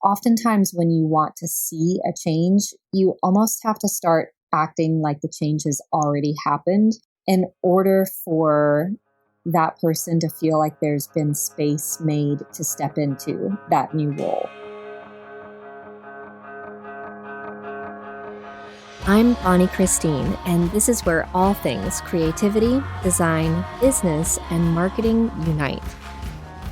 oftentimes when you want to see a change, you almost have to start acting like the change has already happened in order for that person to feel like there's been space made to step into that new role. I'm Bonniechristine, and this is where all things creativity, design, business, and marketing unite.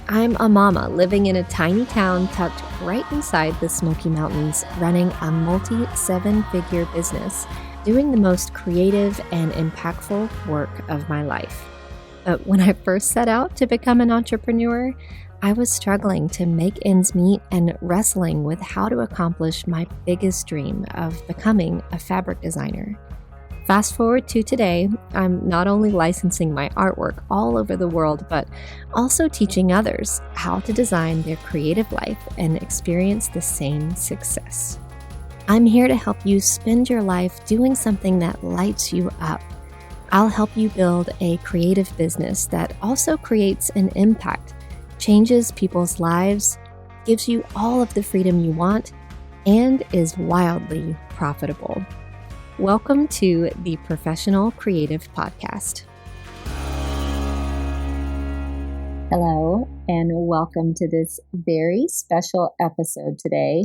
I'm a mama living in a tiny town tucked right inside the Smoky Mountains, running a multi-7-figure business, doing the most creative and impactful work of my life. But when I first set out to become an entrepreneur, I was struggling to make ends meet and wrestling with how to accomplish my biggest dream of becoming a fabric designer. Fast forward to today, I'm not only licensing my artwork all over the world, but also teaching others how to design their creative life and experience the same success. I'm here to help you spend your life doing something that lights you up. I'll help you build a creative business that also creates an impact, changes people's lives, gives you all of the freedom you want, and is wildly profitable. Welcome to the Professional Creative Podcast. Hello, and welcome to this very special episode today.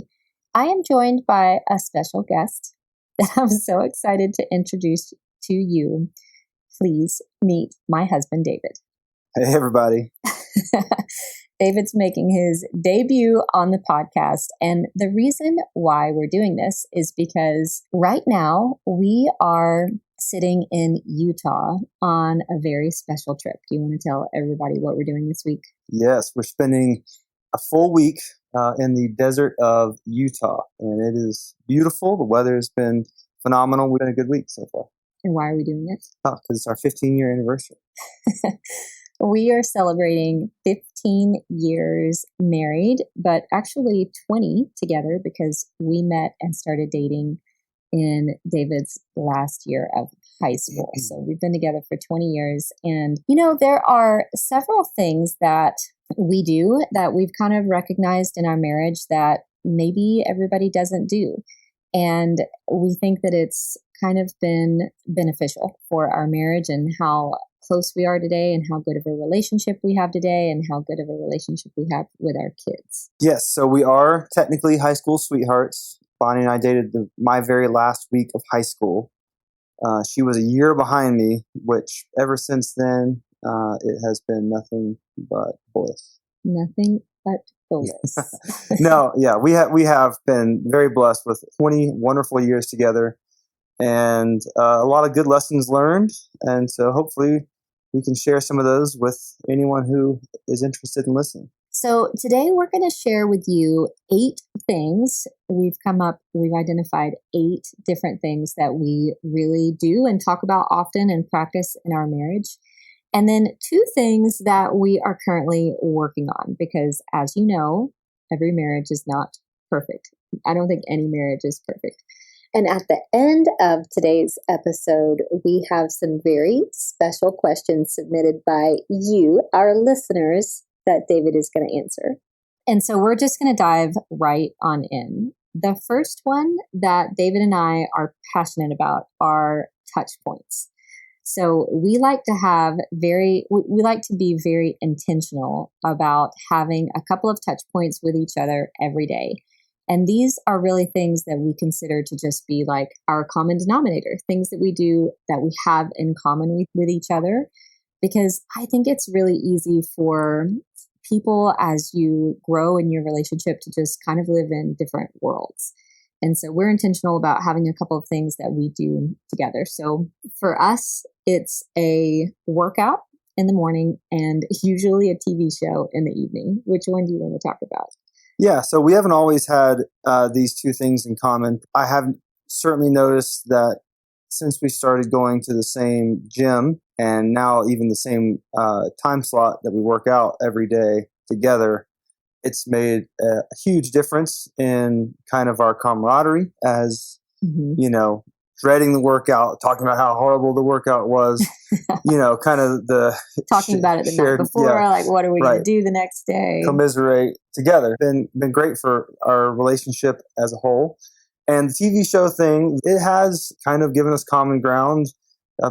I am joined by a special guest that I'm so excited to introduce to you. Please meet my husband, David. Hey, everybody. David's making his debut on the podcast. And the reason why we're doing this is because right now we are sitting in Utah on a very special trip. Do you want to tell everybody what we're doing this week? Yes, we're spending a full week in the desert of Utah. And it is beautiful. The weather has been phenomenal. We've had a good week so far. And why are we doing it? Because it's our 15-year anniversary. We are celebrating 15 years married, but actually 20 together because we met and started dating in David's last year of high school. So we've been together for 20 years. And, you know, there are several things that we do that we've kind of recognized in our marriage that maybe everybody doesn't do. And we think that it's kind of been beneficial for our marriage and how close we are today and how good of a relationship we have today and how good of a relationship we have with our kids. Yes, so we are technically high school sweethearts. Bonnie and I dated my very last week of high school. She was a year behind me, which ever since then, it has been nothing but bliss. Nothing but bliss. No, yeah, we have been very blessed with 20 wonderful years together and a lot of good lessons learned. And so hopefully we can share some of those with anyone who is interested in listening. So today we're going to share with you 8 things. We've identified 8 different things that we really do and talk about often and practice in our marriage. And then 2 things that we are currently working on because, as you know, every marriage is not perfect. I don't think any marriage is perfect. And at the end of today's episode, we have some very special questions submitted by you, our listeners, that David is going to answer. And so we're just going to dive right on in. The first one that David and I are passionate about are touch points. So we like to be very intentional about having a couple of touch points with each other every day. And these are really things that we consider to just be like our common denominator, things that we do that we have in common with each other. Because I think it's really easy for people as you grow in your relationship to just kind of live in different worlds. And so we're intentional about having a couple of things that we do together. So for us, it's a workout in the morning and usually a TV show in the evening. Which one do you want to talk about? Yeah, so we haven't always had these 2 things in common. I have certainly noticed that since we started going to the same gym and now even the same time slot that we work out every day together, it's made a huge difference in kind of our camaraderie as, you know, dreading the workout, talking about how horrible the workout was, kind of the talking about it the night before, like what are we going to do the next day? Commiserate together. Been great for our relationship as a whole. And the TV show thing, it has kind of given us common ground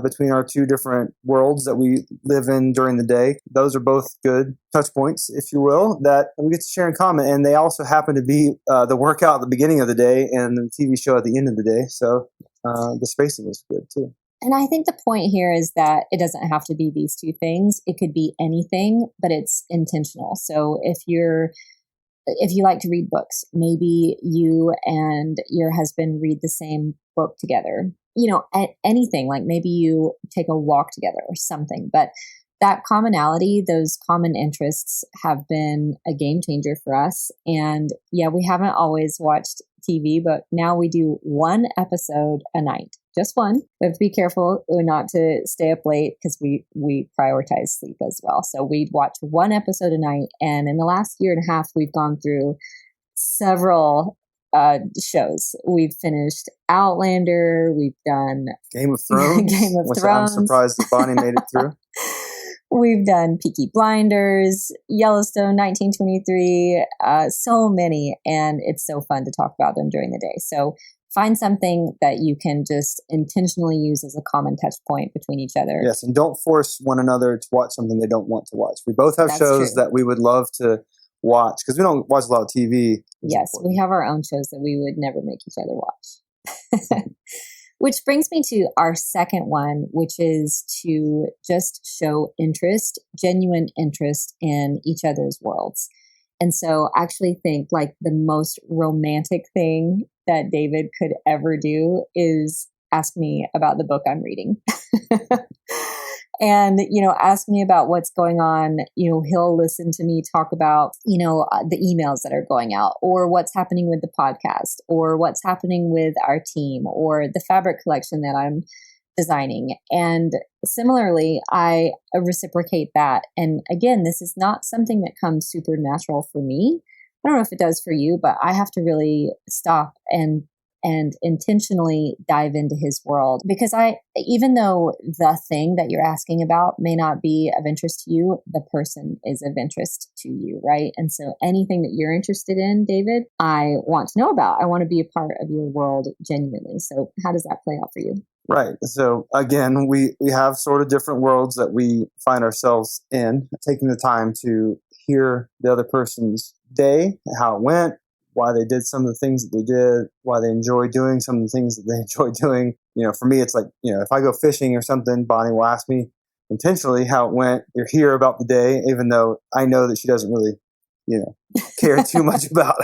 between our two different worlds that we live in during the day. Those are both good touch points, if you will, that we get to share in common. And they also happen to be the workout at the beginning of the day and the TV show at the end of the day. So the spacing is good too. And I think the point here is that it doesn't have to be these two things. It could be anything, but it's intentional. So if you like to read books, maybe you and your husband read the same book together. Anything, like maybe you take a walk together or something. But that commonality, those common interests have been a game changer for us. And yeah, we haven't always watched TV, but now we do one episode a night. Just one. We have to be careful not to stay up late because we prioritize sleep as well. So we'd watch one episode a night. And in the last year and a half, we've gone through several shows. We've finished Outlander. We've done Game of Thrones. Thrones. I'm surprised that Bonnie made it through. We've done Peaky Blinders, Yellowstone, 1923, so many. And it's so fun to talk about them during the day. So find something that you can just intentionally use as a common touch point between each other. Yes, and don't force one another to watch something they don't want to watch. We both have shows that we would love to watch because we don't watch a lot of TV. Yes, we have our own shows that we would never make each other watch. Which brings me to our second one, which is to just show interest, genuine interest in each other's worlds. And so I actually think like the most romantic thing that David could ever do is ask me about the book I'm reading. And, ask me about what's going on. He'll listen to me talk about, the emails that are going out or what's happening with the podcast or what's happening with our team or the fabric collection that I'm designing. And similarly, I reciprocate that. And again, this is not something that comes supernatural for me. I don't know if it does for you, but I have to really stop and intentionally dive into his world because even though the thing that you're asking about may not be of interest to you, the person is of interest to you, right? And so anything that you're interested in, David, I want to know about. I want to be a part of your world genuinely. So how does that play out for you? Right. So again, we have sort of different worlds that we find ourselves in, taking the time to hear the other person's day, how it went, why they did some of the things that they did, why they enjoy doing some of the things that they enjoy doing. For me, it's like, if I go fishing or something, Bonnie will ask me intentionally how it went or hear about the day, even though I know that she doesn't really, care too much about,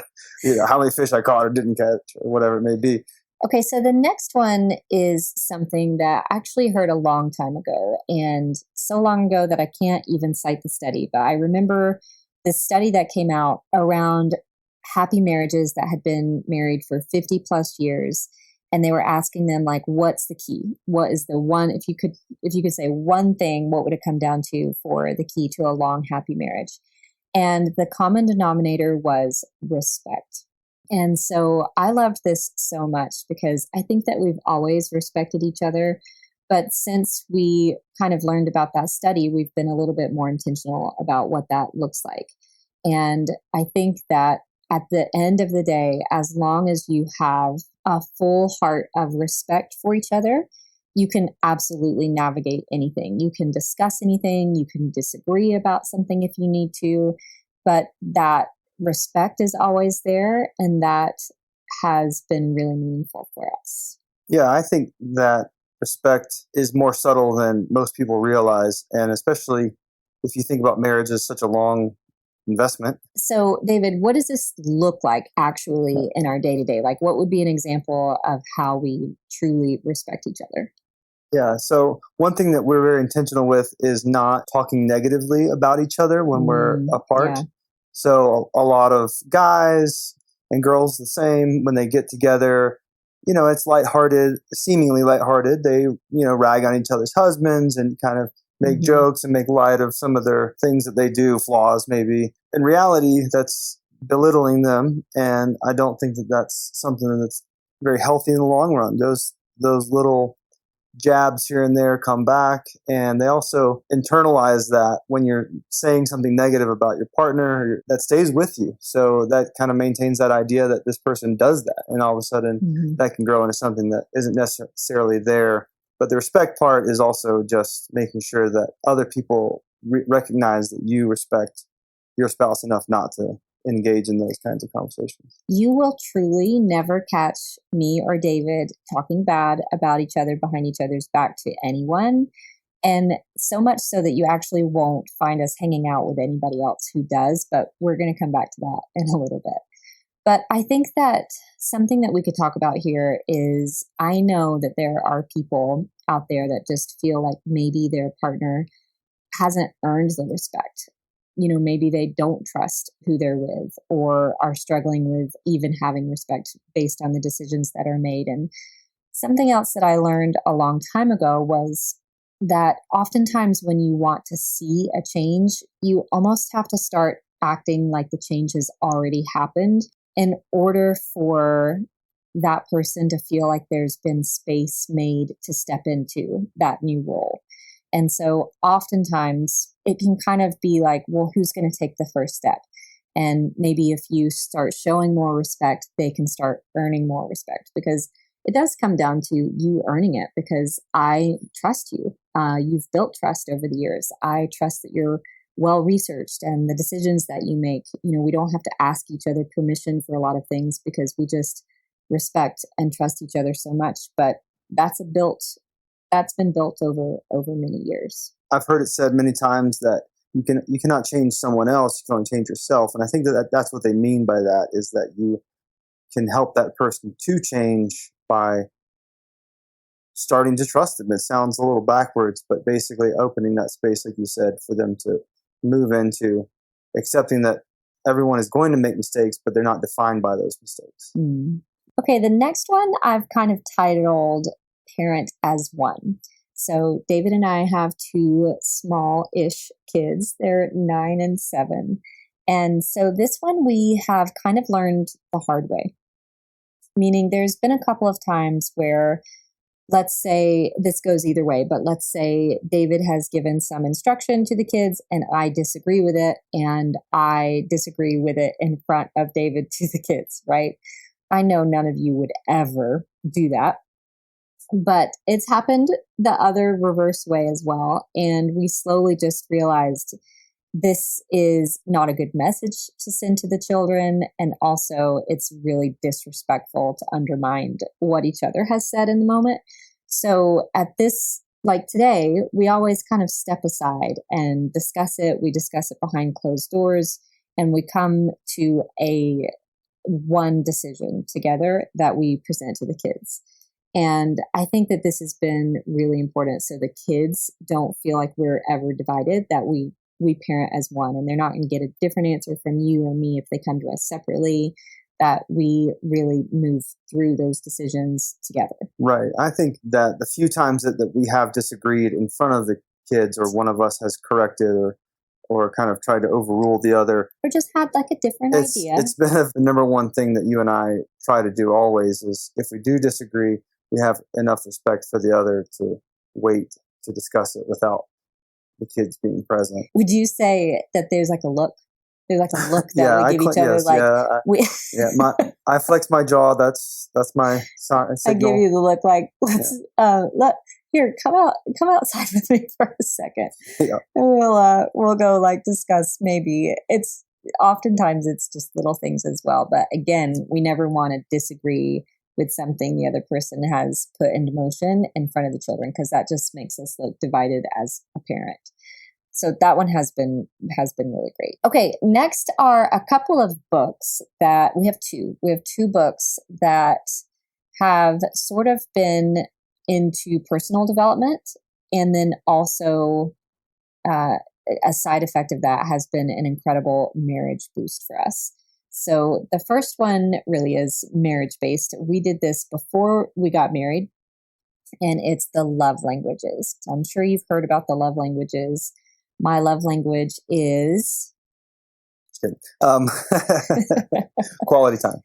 how many fish I caught or didn't catch or whatever it may be. Okay, so the next one is something that I actually heard a long time ago, and so long ago that I can't even cite the study, but I remember this study that came out around happy marriages that had been married for 50 plus years. And they were asking them like, what's the key? What is the one, if you could say one thing, what would it come down to for the key to a long, happy marriage? And the common denominator was respect. And so I loved this so much because I think that we've always respected each other. But since we kind of learned about that study, we've been a little bit more intentional about what that looks like. And I think that at the end of the day, as long as you have a full heart of respect for each other, you can absolutely navigate anything. You can discuss anything. You can disagree about something if you need to, but that respect is always there. And that has been really meaningful for us. Yeah, I think that respect is more subtle than most people realize. And especially if you think about marriage as such a long investment. So, David, what does this look like actually in our day-to-day? Like, what would be an example of how we truly respect each other? Yeah. So one thing that we're very intentional with is not talking negatively about each other when we're apart. Yeah. So a lot of guys and girls the same, when they get together, it's lighthearted, seemingly lighthearted. They, rag on each other's husbands and kind of make jokes and make light of some of their things that they do, flaws maybe. In reality, that's belittling them. And I don't think that that's something that's very healthy in the long run. Those those little jabs here and there come back, and they also internalize that when you're saying something negative about your partner, that stays with you. So that kind of maintains that idea that this person does that, and all of a sudden that can grow into something that isn't necessarily there. But the respect part is also just making sure that other people recognize that you respect your spouse enough not to engage in those kinds of conversations. You will truly never catch me or David talking bad about each other behind each other's back to anyone. And so much so that you actually won't find us hanging out with anybody else who does, but we're going to come back to that in a little bit. But I think that something that we could talk about here is, I know that there are people out there that just feel like maybe their partner hasn't earned the respect. Maybe they don't trust who they're with, or are struggling with even having respect based on the decisions that are made. And something else that I learned a long time ago was that oftentimes when you want to see a change, you almost have to start acting like the change has already happened in order for that person to feel like there's been space made to step into that new role. And so oftentimes it can kind of be like, well, who's going to take the first step? And maybe if you start showing more respect, they can start earning more respect, because it does come down to you earning it, because I trust you. You've built trust over the years. I trust that you're well-researched, and the decisions that you make, we don't have to ask each other permission for a lot of things, because we just respect and trust each other so much. But that's been built over many years. I've heard it said many times that you cannot change someone else, you can only change yourself. And I think that's what they mean by that, is that you can help that person to change by starting to trust them. It sounds a little backwards, but basically opening that space, like you said, for them to move into accepting that everyone is going to make mistakes, but they're not defined by those mistakes. Okay, the next one I've kind of titled Parent as One. So David and I have two small-ish kids. They're 9 and 7. And so this one we have kind of learned the hard way. Meaning there's been a couple of times where, let's say, this goes either way, but let's say David has given some instruction to the kids and I disagree with it, and I disagree with it in front of David to the kids, right? I know none of you would ever do that. But it's happened the other reverse way as well. And we slowly just realized this is not a good message to send to the children. And also it's really disrespectful to undermine what each other has said in the moment. So at this, like today, we always kind of step aside and discuss it. We discuss it behind closed doors, and we come to one decision together that we present to the kids. And I think that this has been really important, so the kids don't feel like we're ever divided, that we parent as one, and they're not going to get a different answer from you or me if they come to us separately, that we really move through those decisions together. Right. I think that the few times that we have disagreed in front of the kids, or one of us has corrected or kind of tried to overrule the other, or just had like a different idea. It's been the number one thing that you and I try to do always, is if we do disagree, we have enough respect for the other to wait to discuss it without the kids being present. Would you say that there's like a look? There's like a look that we give each other. I flex my jaw. That's my signal. I give you the look like, here, come outside with me for a second. Yeah. And we'll go like discuss, maybe oftentimes it's just little things as well. But again, we never want to disagree with something the other person has put into motion in front of the children, because that just makes us look divided as a parent. So that one has been really great. Okay, next are a couple of books that we have two. We have two books that have sort of been into personal development, and then also a side effect of that has been an incredible marriage boost for us. So the first one really is marriage-based. We did this before we got married, and it's the love languages. So I'm sure you've heard about the love languages. My love language is quality time.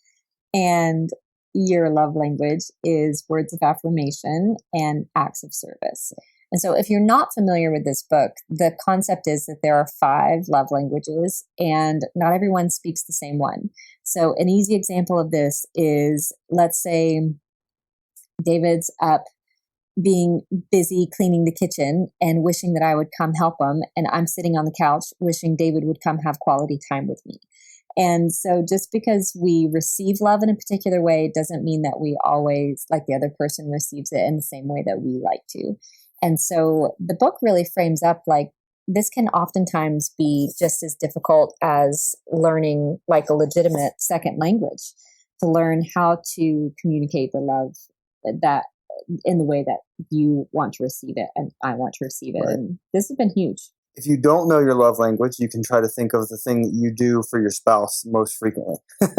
And your love language is words of affirmation and acts of service. And so if you're not familiar with this book, the concept is that there are 5 love languages and not everyone speaks the same one. So an easy example of this is, let's say David's up being busy cleaning the kitchen and wishing that I would come help him. And I'm sitting on the couch wishing David would come have quality time with me. And so just because we receive love in a particular way doesn't mean that we always, like the other person receives it in the same way that we like to. And so the book really frames up like this can oftentimes be just as difficult as learning like a legitimate second language, to learn how to communicate the love that in the way that you want to receive it and I want to receive it. Right. And this has been huge. If you don't know your love language, you can try to think of the thing that you do for your spouse most frequently. And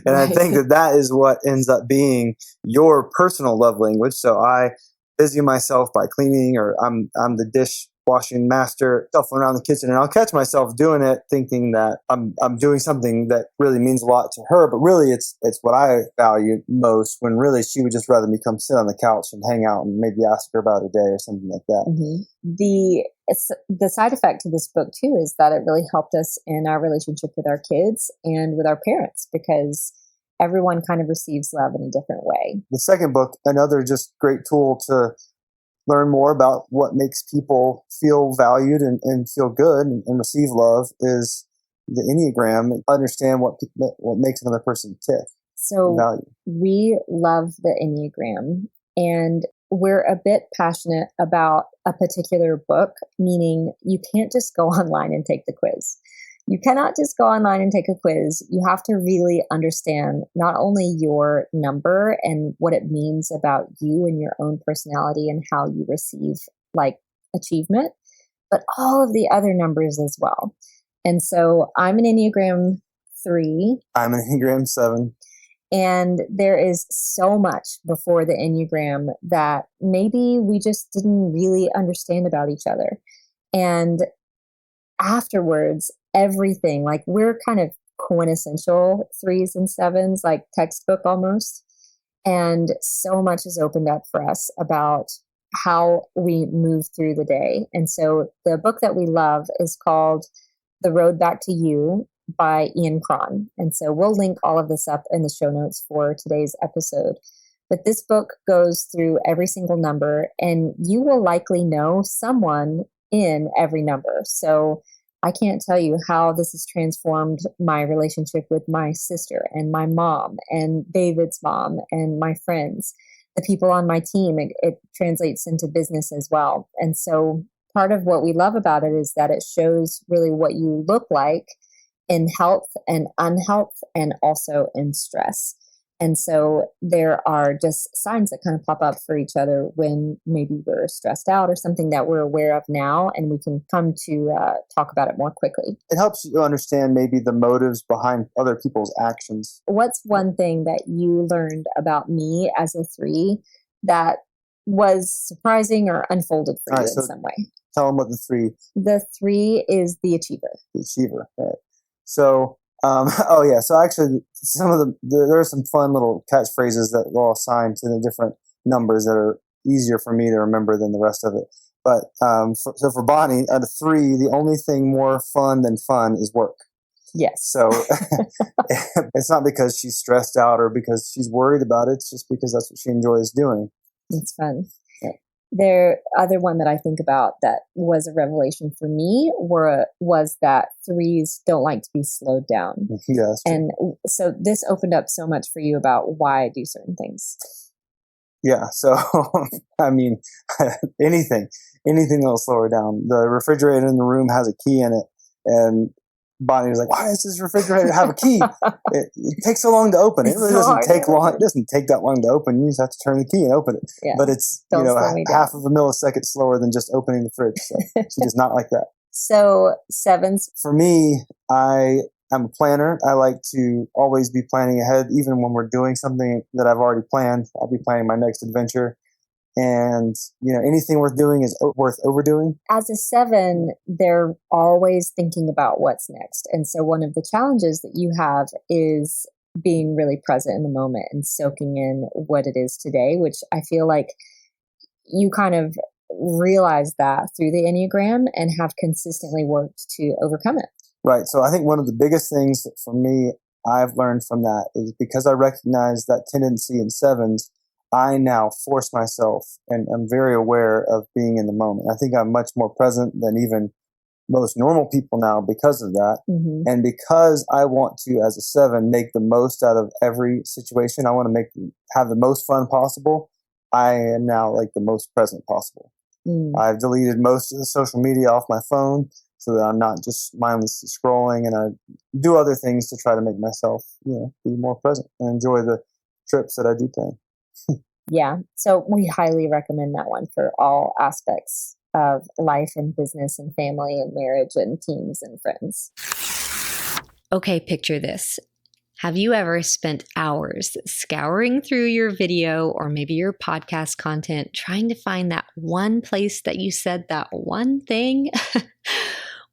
right. I think that is what ends up being your personal love language. So I busy myself by cleaning, or I'm the dishwashing master, shuffling around the kitchen, and I'll catch myself doing it thinking that I'm doing something that really means a lot to her, but really it's what I value most, when really she would just rather me come sit on the couch and hang out and maybe ask her about a day or something like that. Mm-hmm. The side effect to this book too is that it really helped us in our relationship with our kids and with our parents, because everyone kind of receives love in a different way. The second book, another just great tool to learn more about what makes people feel valued and feel good and receive love, is the Enneagram. Understand what makes another person tick. So we love the Enneagram, and we're a bit passionate about a particular book, meaning you can't just go online and take the quiz. You cannot just go online and take a quiz. You have to really understand not only your number and what it means about you and your own personality and how you receive like achievement, but all of the other numbers as well. And so I'm an Enneagram 3. I'm an Enneagram 7. And there is so much before the Enneagram that maybe we just didn't really understand about each other. And afterwards, everything, like we're kind of quintessential 3s and 7s, like textbook almost. And so much has opened up for us about how we move through the day. And so the book that we love is called The Road Back to You by Ian Cron. And so we'll link all of this up in the show notes for today's episode. But this book goes through every single number, and you will likely know someone in every number. So I can't tell you how this has transformed my relationship with my sister and my mom and David's mom and my friends, the people on my team. It translates into business as well. And so part of what we love about it is that it shows really what you look like in health and unhealth, and also in stress. And so there are just signs that kind of pop up for each other when maybe we're stressed out or something that we're aware of now, and we can come to talk about it more quickly. It helps you understand maybe the motives behind other people's actions. What's one thing that you learned about me as a 3 that was surprising or unfolded for you in some way? Tell them what the 3. The 3 is the achiever. The achiever, right. So, so actually there are some fun little catchphrases that we'll assign to the different numbers that are easier for me to remember than the rest of it. But, for Bonnie, at a 3, the only thing more fun than fun is work. Yes. So it's not because she's stressed out or because she's worried about it. It's just because that's what she enjoys doing. It's fun. Yeah. The other one that I think about that was a revelation for me was that 3s don't like to be slowed down. Yes. And so this opened up so much for you about why I do certain things. Yeah. So, I mean, anything that'll slow her down. The refrigerator in the room has a key in it, and Bonnie was like, "Why does this refrigerator have a key? It takes so long to open it. It really doesn't take long. It doesn't take that long to open. You just have to turn the key and open it. Yeah. But it's half of a millisecond slower than just opening the fridge. So she does not like that." So 7s. For me, I'm a planner. I like to always be planning ahead, even when we're doing something that I've already planned. I'll be planning my next adventure. And, anything worth doing is worth overdoing. As a 7, they're always thinking about what's next. And so one of the challenges that you have is being really present in the moment and soaking in what it is today, which I feel like you kind of realize that through the Enneagram and have consistently worked to overcome it. Right. So I think one of the biggest things for me I've learned from that is because I recognize that tendency in sevens, I now force myself and I'm very aware of being in the moment. I think I'm much more present than even most normal people now because of that. Mm-hmm. And because I want to, as a seven, make the most out of every situation, I want to have the most fun possible. I am now like the most present possible. I've deleted most of the social media off my phone so that I'm not just mindlessly scrolling, and I do other things to try to make myself, be more present and enjoy the trips that I do plan. Yeah. So we highly recommend that one for all aspects of life and business and family and marriage and teams and friends. Okay, picture this. Have you ever spent hours scouring through your video or maybe your podcast content trying to find that one place that you said that one thing?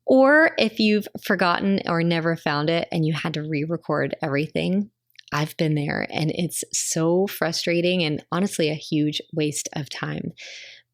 Or if you've forgotten or never found it and you had to re-record everything? I've been there, and it's so frustrating and honestly a huge waste of time.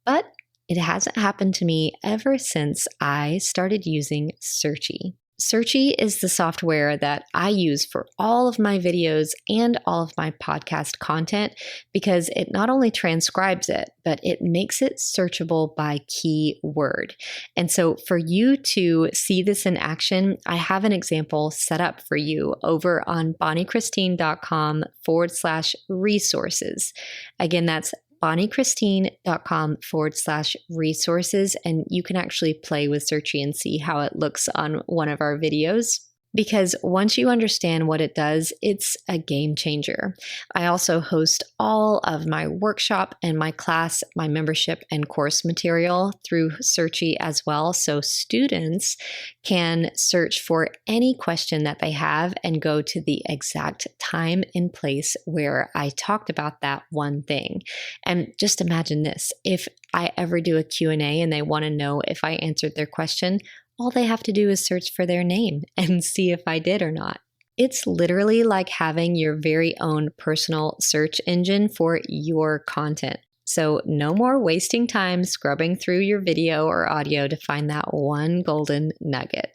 But it hasn't happened to me ever since I started using Searchy. Searchy is the software that I use for all of my videos and all of my podcast content because it not only transcribes it, but it makes it searchable by keyword. And so for you to see this in action, I have an example set up for you over on bonniechristine.com/resources. Again, that's bonniechristine.com/resources, and you can actually play with Searchy and see how it looks on one of our videos. Because once you understand what it does, it's a game changer. I also host all of my workshop and my class, my membership and course material through Searchy as well. So students can search for any question that they have and go to the exact time and place where I talked about that one thing. And just imagine this, if I ever do a Q&A and they want to know if I answered their question, all they have to do is search for their name and see if I did or not. It's literally like having your very own personal search engine for your content. So no more wasting time scrubbing through your video or audio to find that one golden nugget.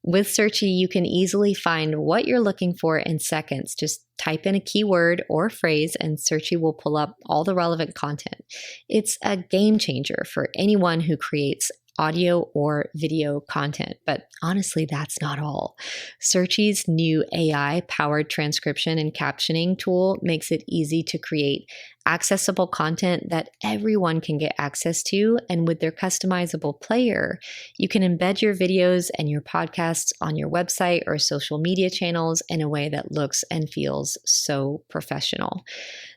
With Searchy, you can easily find what you're looking for in seconds. Just type in a keyword or phrase and Searchy will pull up all the relevant content. It's a game changer for anyone who creates audio or video content. But honestly, that's not all. Searchy's new AI-powered transcription and captioning tool makes it easy to create accessible content that everyone can get access to. And with their customizable player, you can embed your videos and your podcasts on your website or social media channels in a way that looks and feels so professional.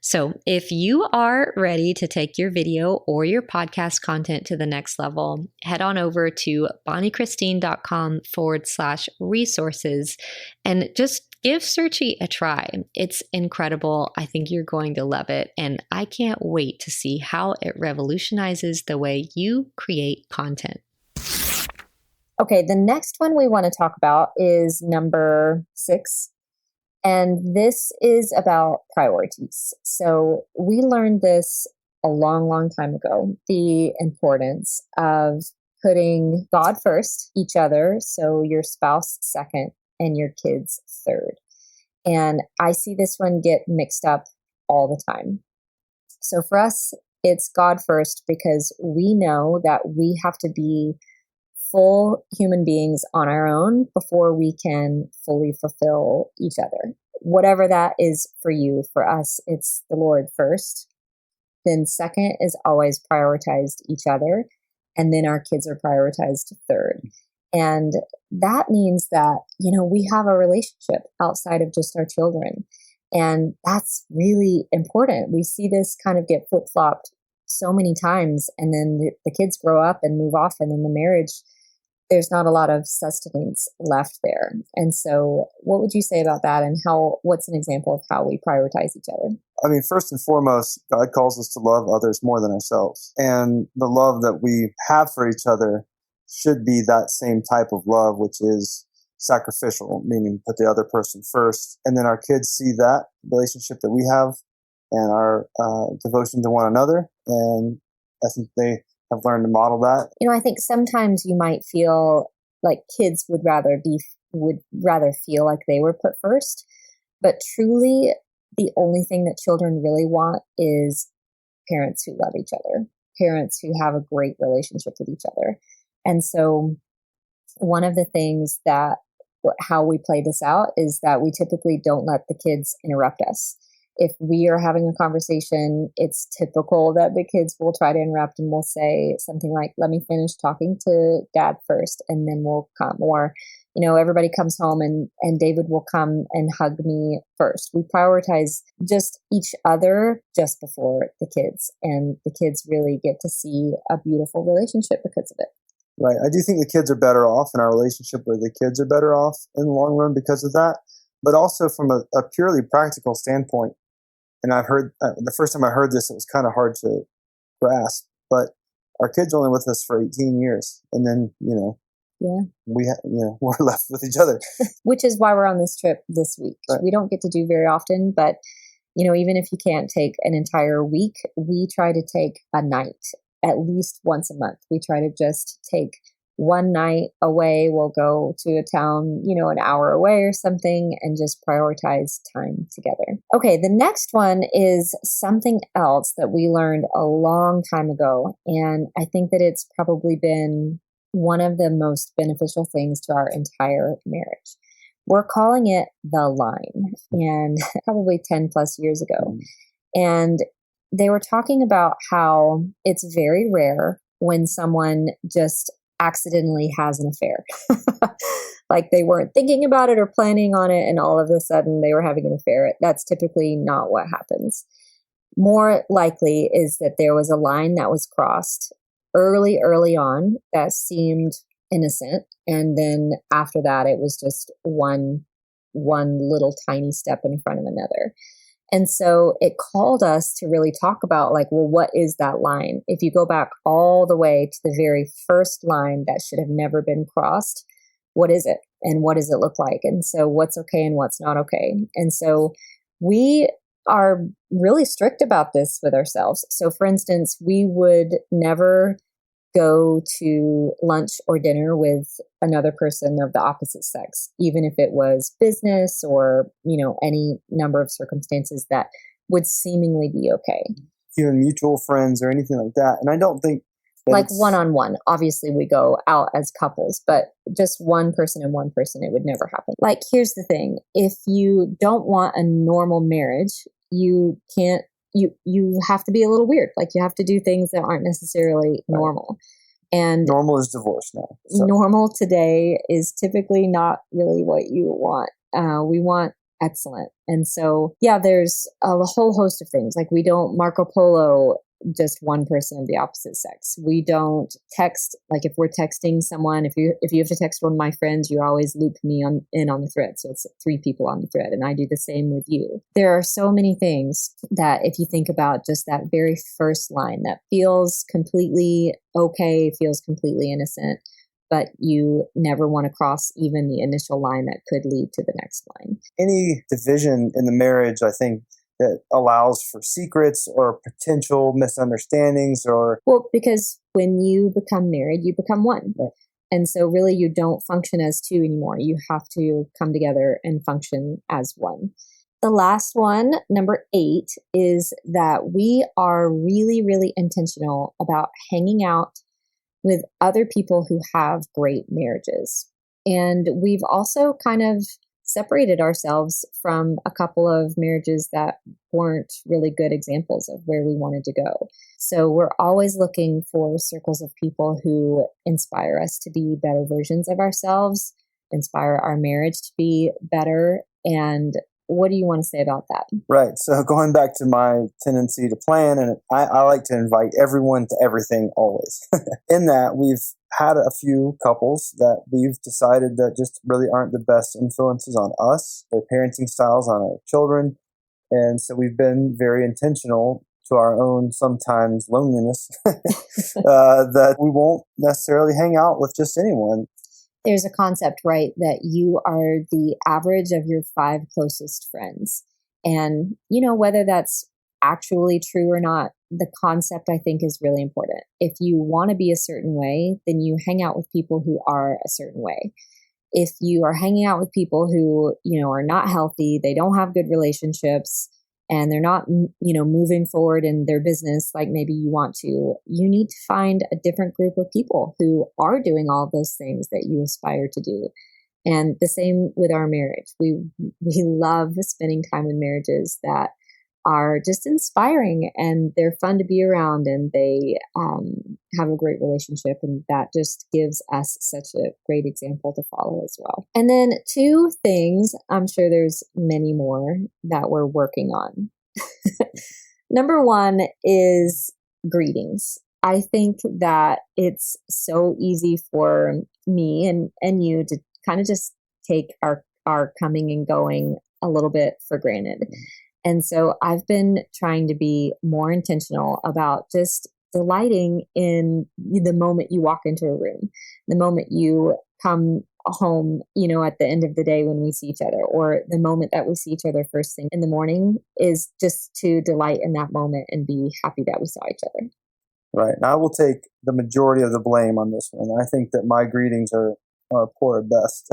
So if you are ready to take your video or your podcast content to the next level, head on over to bonniechristine.com/resources and just give Searchy a try. It's incredible. I think you're going to love it. And I can't wait to see how it revolutionizes the way you create content. Okay, the next one we want to talk about is number 6. And this is about priorities. So we learned this a long, long time ago, the importance of putting God first, each other, so your spouse second, and your kids third. And I see this one get mixed up all the time. So for us, it's God first because we know that we have to be full human beings on our own before we can fully fulfill each other. Whatever that is for you, for us, it's the Lord first. Then second is always prioritized each other. And then our kids are prioritized third. And that means that, we have a relationship outside of just our children. And that's really important. We see this kind of get flip-flopped so many times. And then the kids grow up and move off. And in the marriage, there's not a lot of sustenance left there. And so what would you say about that? And what's an example of how we prioritize each other? I mean, first and foremost, God calls us to love others more than ourselves. And the love that we have for each other should be that same type of love, which is sacrificial, meaning put the other person first. And then our kids see that relationship that we have and our devotion to one another. And I think they have learned to model that. I think sometimes you might feel like kids would rather feel like they were put first. But truly, the only thing that children really want is parents who love each other, parents who have a great relationship with each other. And so one of the things that how we play this out is that we typically don't let the kids interrupt us. If we are having a conversation, it's typical that the kids will try to interrupt and will say something like, let me finish talking to dad first, and then we'll come. Or, everybody comes home and David will come and hug me first. We prioritize just each other just before the kids, and the kids really get to see a beautiful relationship because of it. Right. I do think the kids are better off, and our relationship with the kids are better off in the long run because of that. But also from a purely practical standpoint, and I've heard the first time I heard this, it was kind of hard to grasp. But our kids are only with us for 18 years, and then we're left with each other. Which is why we're on this trip this week. Right. We don't get to do very often, but even if you can't take an entire week, we try to take a night at least once a month. We try to just take one night away. We'll go to a town, an hour away or something, and just prioritize time together. Okay, the next one is something else that we learned a long time ago. And I think that it's probably been one of the most beneficial things to our entire marriage. We're calling it the line, and probably 10 plus years ago. And they were talking about how it's very rare when someone just accidentally has an affair. Like they weren't thinking about it or planning on it, and all of a sudden they were having an affair. That's typically not what happens. More likely is that there was a line that was crossed early on that seemed innocent, and then after that it was just one little tiny step in front of another. And so it called us to really talk about what is that line? If you go back all the way to the very first line that should have never been crossed, what is it? And what does it look like? And so what's okay and what's not okay? And so we are really strict about this with ourselves. So for instance, we would never go to lunch or dinner with another person of the opposite sex, even if it was business or, any number of circumstances that would seemingly be okay. Even mutual friends or anything like that. And I don't think like one-on-one. Obviously we go out as couples, but just one person and one person, it would never happen. Like, here's the thing. If you don't want a normal marriage, you can't, you have to be a little weird. Like, you have to do things that aren't necessarily normal. And normal is divorce now. So. Normal today is typically not really what you want. We want excellent. And so, there's a whole host of things. Like, we don't Marco Polo just one person of the opposite sex. We don't text, like if we're texting someone, if you have to text one of my friends, you always loop me in on the thread. So it's 3 people on the thread, and I do the same with you. There are so many things that if you think about just that very first line that feels completely okay, feels completely innocent, but you never want to cross even the initial line that could lead to the next line. Any division in the marriage, I think, that allows for secrets or potential misunderstandings or... Well, because when you become married, you become one. Yeah. And so really you don't function as 2 anymore. You have to come together and function as one. The last one, number 8, is that we are really, really intentional about hanging out with other people who have great marriages. And we've also kind of separated ourselves from a couple of marriages that weren't really good examples of where we wanted to go. So we're always looking for circles of people who inspire us to be better versions of ourselves, inspire our marriage to be better. And what do you want to say about that? Right. So going back to my tendency to plan, and I like to invite everyone to everything always. In that, we've had a few couples that we've decided that just really aren't the best influences on us, their parenting styles on our children. And so we've been very intentional to our own sometimes loneliness that we won't necessarily hang out with just anyone. there's a concept, right, that you are the average of your 5 closest friends. And, whether that's actually true or not, the concept I think is really important. If you want to be a certain way, then you hang out with people who are a certain way. If you are hanging out with people who, are not healthy, they don't have good relationships, and they're not, moving forward in their business like maybe you want to, you need to find a different group of people who are doing all those things that you aspire to do. And the same with our marriage. We love spending time in marriages that are just inspiring, and they're fun to be around, and they have a great relationship, and that just gives us such a great example to follow as well. And then 2 things, I'm sure there's many more that we're working on. Number 1 is greetings. I think that it's so easy for me and you to kind of just take our coming and going a little bit for granted. And so I've been trying to be more intentional about just delighting in the moment you walk into a room, the moment you come home, at the end of the day when we see each other, or the moment that we see each other first thing in the morning, is just to delight in that moment and be happy that we saw each other. Right. And I will take the majority of the blame on this one. I think that my greetings are poor at best.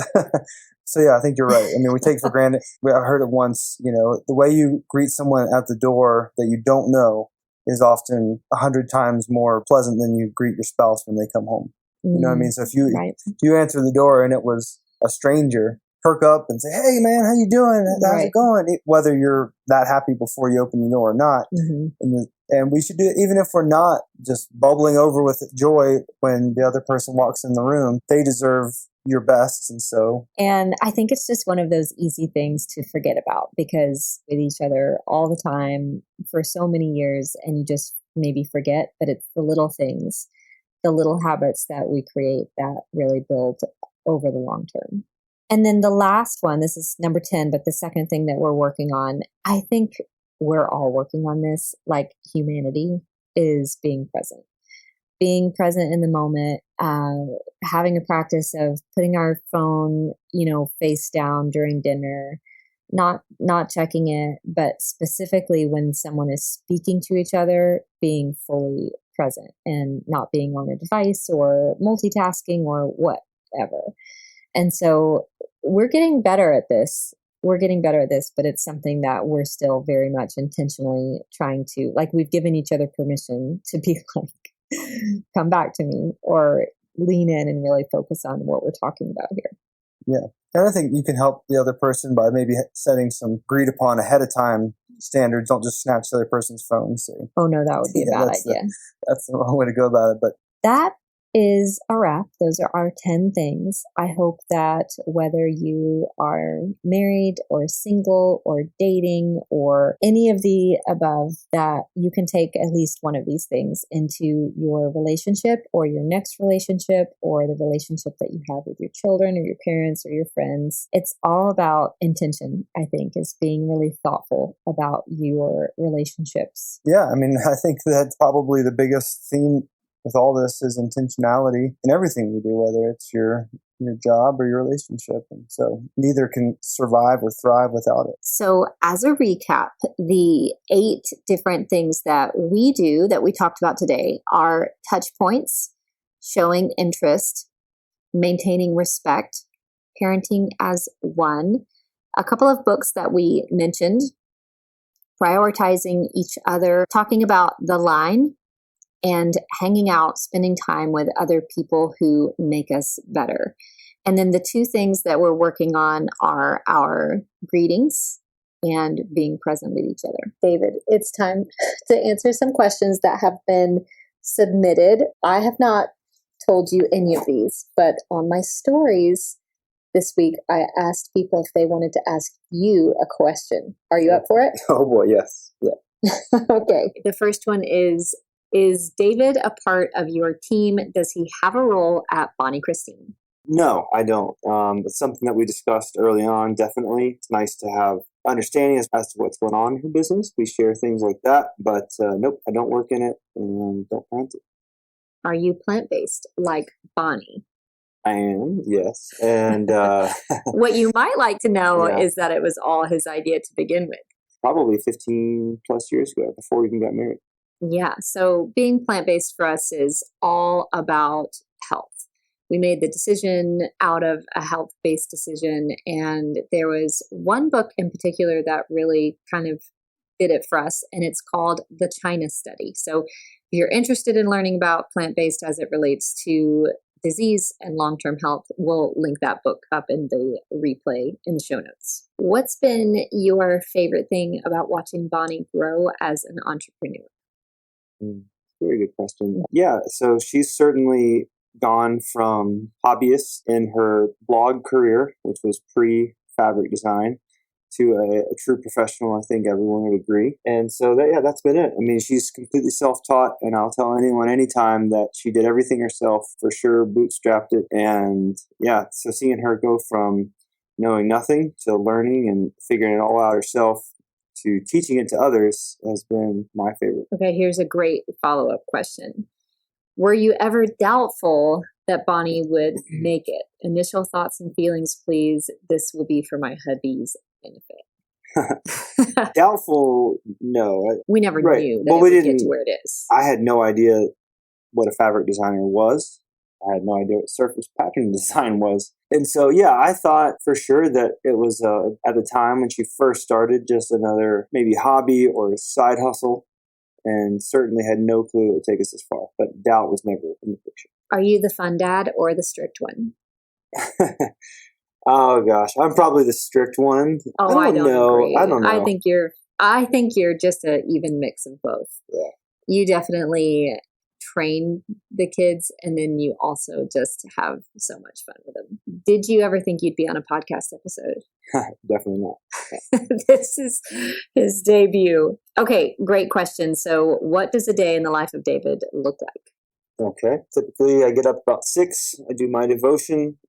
So yeah, I think you're right. I mean, we take for granted. I heard it once, the way you greet someone at the door that you don't know is often 100 times more pleasant than you greet your spouse when they come home. You know what I mean? So if you answer the door and it was a stranger, perk up and say, "Hey man, how you doing? How's it going?" Whether you're that happy before you open the door or not. Mm-hmm. And we should do it even if we're not just bubbling over with joy when the other person walks in the room. They deserve your best. And I think it's just one of those easy things to forget about, because with each other all the time for so many years, and you just maybe forget, but it's the little things, the little habits that we create that really build over the long term. And then the last one, this is number 10, but the second thing that we're working on, I think we're all working on this, like humanity, is being present. Being present in the moment, having a practice of putting our phone, face down during dinner, not checking it, but specifically when someone is speaking to each other, being fully present and not being on a device or multitasking or whatever. And so we're getting better at this. But it's something that we're still very much intentionally trying to, like, we've given each other permission to be like, come back to me, or lean in and really focus on what we're talking about here. Yeah. And I think you can help the other person by maybe setting some agreed upon ahead of time standards. Don't just snatch the other person's phone. So, oh no, that would be a bad idea. That's the wrong way to go about it. But that is a wrap. Those are our 10 things. I hope that whether you are married or single or dating or any of the above, that you can take at least one of these things into your relationship or your next relationship or the relationship that you have with your children or your parents or your friends. It's all about intention, I think, is being really thoughtful about your relationships. Yeah, I mean, I think that's probably the biggest theme with all this is intentionality in everything we do, whether it's your job or your relationship. And so neither can survive or thrive without it. So as a recap, the 8 different things that we do that we talked about today are touch points, showing interest, maintaining respect, parenting as one, a couple of books that we mentioned, prioritizing each other, talking about the line, and hanging out, spending time with other people who make us better. And then the 2 things that we're working on are our greetings and being present with each other. David, it's time to answer some questions that have been submitted. I have not told you any of these, but on my stories this week, I asked people if they wanted to ask you a question. Are you up for it? Oh boy, yes. Yeah. Okay. The first one is David a part of your team? Does he have a role at Bonnie Christine? No, I don't. It's something that we discussed early on, definitely. It's nice to have understanding as to what's going on in your business. We share things like that, but nope, I don't work in it and don't plan to. Are you plant-based like Bonnie? I am, yes. And What you might like to know Yeah. is that it was all his idea to begin with. probably 15 plus years ago, before we even got married. Yeah. So being plant-based for us is all about health. We made the decision out of a health-based decision. And there was one book in particular that really kind of did it for us, and it's called The China Study. So if you're interested in learning about plant-based as it relates to disease and long-term health, we'll link that book up in the replay in the show notes. What's been your favorite thing about watching Bonnie grow as an entrepreneur? Very good question. Yeah, so she's certainly gone from hobbyist in her blog career, which was pre-fabric design, to a true professional. I think everyone would agree. And so that's been it. I mean, she's completely self-taught, and I'll tell anyone anytime that she did everything herself, for sure, bootstrapped it. And yeah, so seeing her go from knowing nothing to learning and figuring it all out herself to teaching it to others has been my favorite. Okay, here's a great follow-up question. Were you ever doubtful that Bonnie would make it? Initial thoughts and feelings, please. This will be for my hubby's benefit. Doubtful, no. We never Right. knew that Well, it we would get didn't- to where it is. I had no idea what a fabric designer was. I had no idea what surface pattern design was. And so, yeah, I thought for sure that it was, at the time when she first started, just another maybe hobby or side hustle, and certainly had no clue it would take us this far. But doubt was never in the picture. Are you the fun dad or the strict one? Oh, gosh. I'm probably the strict one. Oh, I don't know. agree. I don't know. I think you're just an even mix of both. Yeah. You definitely train the kids, and then you also just have so much fun with them. Did you ever think you'd be on a podcast episode? Definitely not. This is his debut. Okay, great question. So what does a day in the life of David look like? Okay. Typically, I get up about 6. I do my devotion.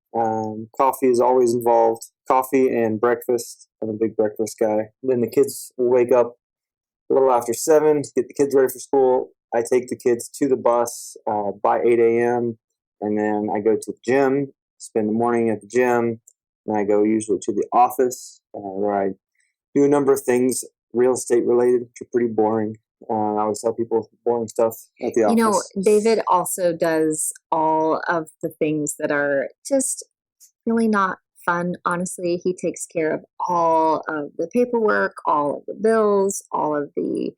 Coffee is always involved. Coffee and breakfast. I'm a big breakfast guy. Then the kids will wake up a little after 7 to get the kids ready for school. I take the kids to the bus by 8 a.m. and then I go to the gym, spend the morning at the gym. Then I go usually to the office where I do a number of things real estate related, which are pretty boring. I always tell people boring stuff at the office. You know, David also does all of the things that are just really not fun. Honestly, he takes care of all of the paperwork, all of the bills, all of the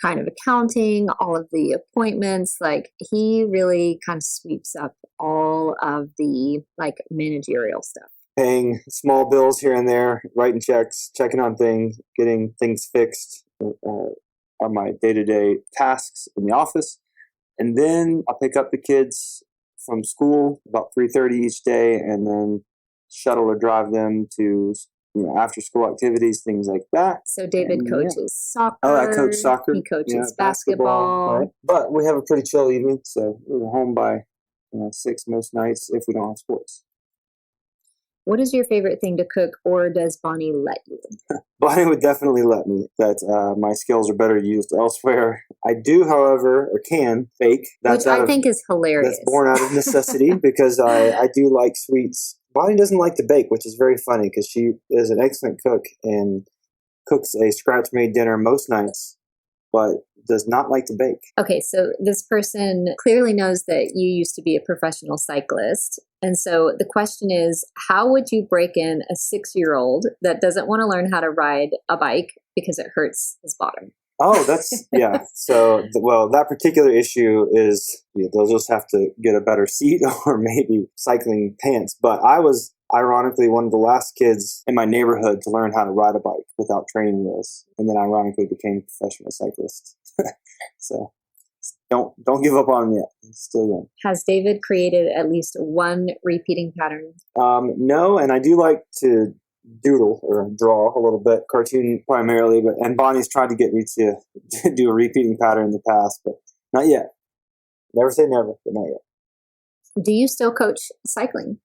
kind of accounting, all of the appointments. Like, he really kind of sweeps up all of the like managerial stuff. Paying small bills here and there, writing checks, checking on things, getting things fixed are my day-to-day tasks in the office. And then I'll pick up the kids from school about 3:30 each day, and then shuttle or drive them to after school activities, things like that. So David coaches soccer. Oh, I coach soccer. He coaches basketball. Right. But we have a pretty chill evening, so we're home by 6 most nights if we don't have sports. What is your favorite thing to cook, or does Bonnie let you? Bonnie would definitely let me. That my skills are better used elsewhere. I do, however, or can bake. Which I think is hilarious. That's born out of necessity because I do like sweets. Bonnie doesn't like to bake, which is very funny because she is an excellent cook and cooks a scratch-made dinner most nights, but does not like to bake. Okay, so this person clearly knows that you used to be a professional cyclist. And so the question is, how would you break in a 6-year-old that doesn't want to learn how to ride a bike because it hurts his bottom? Oh, that's, yeah. So, that particular issue is they'll just have to get a better seat or maybe cycling pants. But I was ironically one of the last kids in my neighborhood to learn how to ride a bike without training wheels, and then ironically became a professional cyclist. So don't give up on me yet. I'm still young. Has David created at least one repeating pattern? No, and I do like to doodle or draw a little bit, cartoon primarily, and Bonnie's tried to get me to do a repeating pattern in the past, but not yet. Never say never, but not yet. Do you still coach cycling?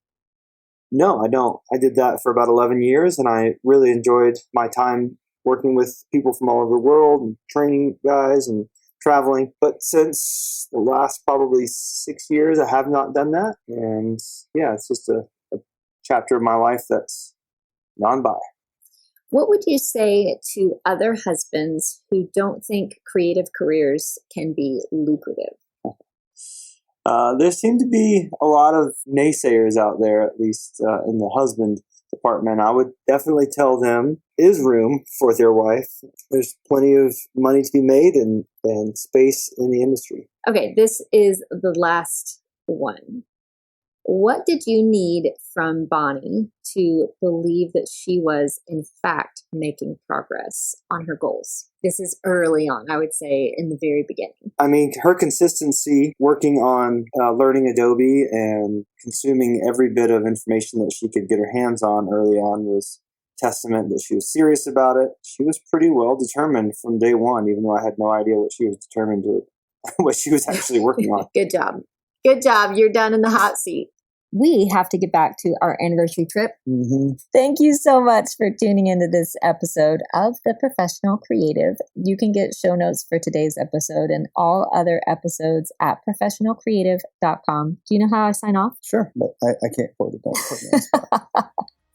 No, I don't. I did that for about 11 years, and I really enjoyed my time working with people from all over the world and training guys and traveling. But since the last probably 6 years, I have not done that. And yeah, it's just a chapter of my life that's gone by. What would you say to other husbands who don't think creative careers can be lucrative? There seem to be a lot of naysayers out there, at least in the husband department. I would definitely tell them is room for their wife. There's plenty of money to be made and space in the industry. Okay, this is the last one. What did you need from Bonnie to believe that she was, in fact, making progress on her goals? This is early on, I would say, in the very beginning. I mean, her consistency, working on learning Adobe and consuming every bit of information that she could get her hands on early on was testament that she was serious about it. She was pretty well determined from day one, even though I had no idea what she was determined to, what she was actually working on. Good job. Good job. You're done in the hot seat. We have to get back to our anniversary trip. Mm-hmm. Thank you so much for tuning into this episode of The Professional Creative. You can get show notes for today's episode and all other episodes at professionalcreative.com. Do you know how I sign off? Sure, but I can't quote it. Don't put me on the spot.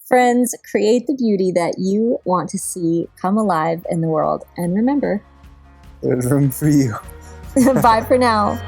Friends, create the beauty that you want to see come alive in the world. And remember, there's room for you. Bye for now.